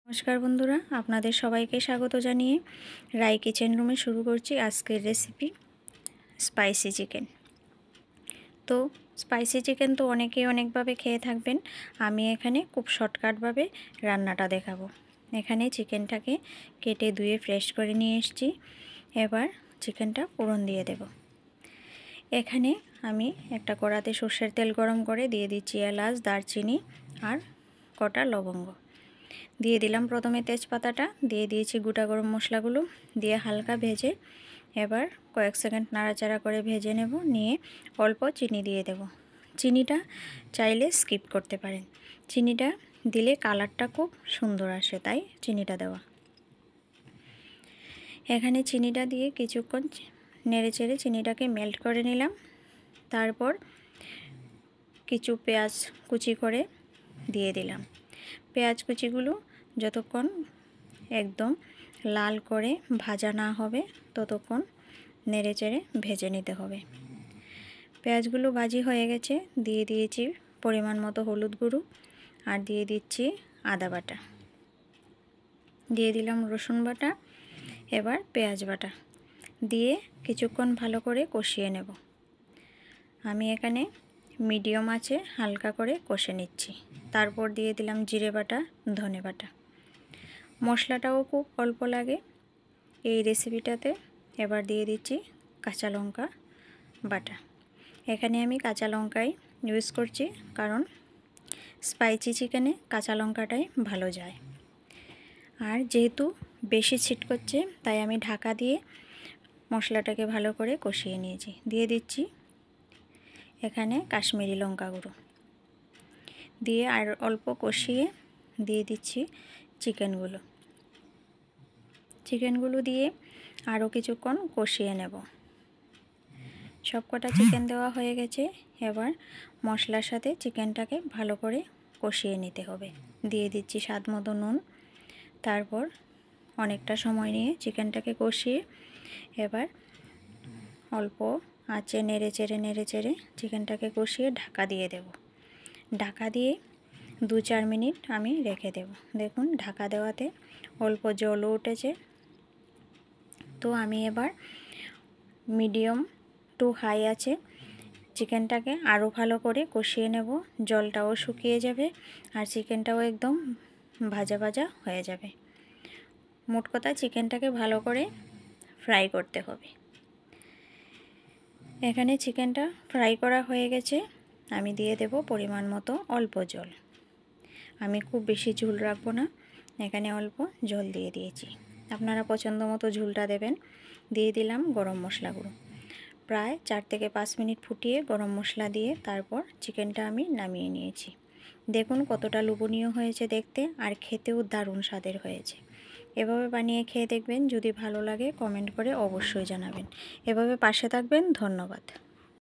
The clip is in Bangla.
নমস্কার বন্ধুরা, আপনাদের সবাইকে স্বাগত জানিয়ে রাই কিচেন রুমে শুরু করছি আজকের রেসিপি স্পাইসি চিকেন। তো স্পাইসি চিকেন তো অনেকেই অনেকভাবে খেয়ে থাকবেন। আমি এখানে খুব শর্টকাটভাবে রান্নাটা দেখাবো। এখানে চিকেনটাকে কেটে ধুয়ে ফ্রেশ করে নিয়ে এসেছি। এবার চিকেনটা ফোড়ন দিয়ে দেব। এখানে আমি একটা কড়াতে সর্ষের তেল গরম করে দিয়ে দিচ্ছি এলাচ, দারচিনি আর কটা লবঙ্গ। দিয়ে দিলাম প্রথমে তেজপাতাটা, দিয়ে দিয়েছি গোটা গরম মশলাগুলো, দিয়ে হালকা ভেজে এবার কয়েক সেকেন্ড নাড়াচাড়া করে ভেজে নেব। নিয়ে অল্প চিনি দিয়ে দেব। চিনিটা চাইলে স্কিপ করতে পারেন, চিনিটা দিলে কালারটা খুব সুন্দর আসে, তাই চিনিটা দেওয়া। এখানে চিনিটা দিয়ে কিছুক্ষণ নেড়ে চেড়ে চিনিটাকে মেল্ট করে নিলাম। তারপর কিছু পেঁয়াজ কুচি করে দিয়ে দিলাম। পেঁয়াজ কুচিগুলো যতক্ষণ একদম লাল করে ভাজা না হবে ততক্ষণ নেড়ে চেড়ে ভেজে নিতে হবে। পেঁয়াজগুলো ভাজি হয়ে গেছে, দিয়ে দিয়েছি পরিমাণ মতো হলুদ গুঁড়ো আর দিয়ে দিচ্ছি আদা বাটা, দিয়ে দিলাম রসুন বাটা, এবার পেঁয়াজ বাটা দিয়ে কিছুক্ষণ ভালো করে কষিয়ে নেব। আমি এখানে মিডিয়াম আঁচে হালকা করে কষে নিচ্ছি। তারপর দিয়ে দিলাম জিরে বাটা, ধনে বাটা। মশলাটাও খুব অল্প লাগে এই রেসিপিটাতে। এবার দিয়ে দিচ্ছি কাঁচা লঙ্কা বাটা। এখানে আমি কাঁচা লঙ্কাই ইউজ করছি, কারণ স্পাইসি চিকেনে কাঁচা লঙ্কাটাই ভালো যায়। আর যেহেতু বেশি ছিটকচ্ছে তাই আমি ঢাকা দিয়ে মশলাটাকে ভালো করে কষিয়ে নিয়েছি। দিয়ে দিচ্ছি এখানে কাশ্মীরি লঙ্কা গুঁড়ো, দিয়ে আর অল্প কষিয়ে দিয়ে দিচ্ছি চিকেনগুলো দিয়ে আরও কিছুক্ষণ কষিয়ে নেব। সবকটা চিকেন দেওয়া হয়ে গেছে। এবার মশলার সাথে চিকেনটাকে ভালো করে কষিয়ে নিতে হবে। দিয়ে দিচ্ছি স্বাদ মতো নুন। তারপর অনেকটা সময় নিয়ে চিকেনটাকে কষিয়ে এবার অল্প আঁচে নেড়ে চেড়ে চিকেনটাকে কষিয়ে ঢাকা দিয়ে দেব। ঢাকা দিয়ে 2-4 মিনিট আমি রেখে দেব। দেখুন ঢাকা দেওয়াতে অল্প জলও উঠেছে। তো আমি এবার মিডিয়াম টু হাই আছে চিকেনটাকে আরও ভালো করে কষিয়ে নেব। জলটাও শুকিয়ে যাবে আর চিকেনটাও একদম ভাজা ভাজা হয়ে যাবে। মোট কথা চিকেনটাকে ভালো করে ফ্রাই করতে হবে। এখানে চিকেনটা ফ্রাই করা হয়ে গেছে। আমি দিয়ে দেব পরিমাণ মতো অল্প জল। আমি খুব বেশি ঝোল রাখবো না, এখানে অল্প জল দিয়ে দিয়েছি। আপনারা পছন্দ মতো ঝোলটা দেবেন। দিয়ে দিলাম গরম মশলা গুঁড়ো। প্রায় 4 থেকে 5 মিনিট ফুটিয়ে গরম মশলা দিয়ে তারপর চিকেনটা আমি নামিয়ে নিয়েছি। দেখুন কতটা লোভনীয় হয়েছে দেখতে, আর খেতেও দারুণ স্বাদের হয়েছে। এভাবে বানিয়ে খেয়ে দেখবেন, যদি ভালো লাগে কমেন্ট করে অবশ্যই জানাবেন। এভাবে পাশে থাকবেন। ধন্যবাদ।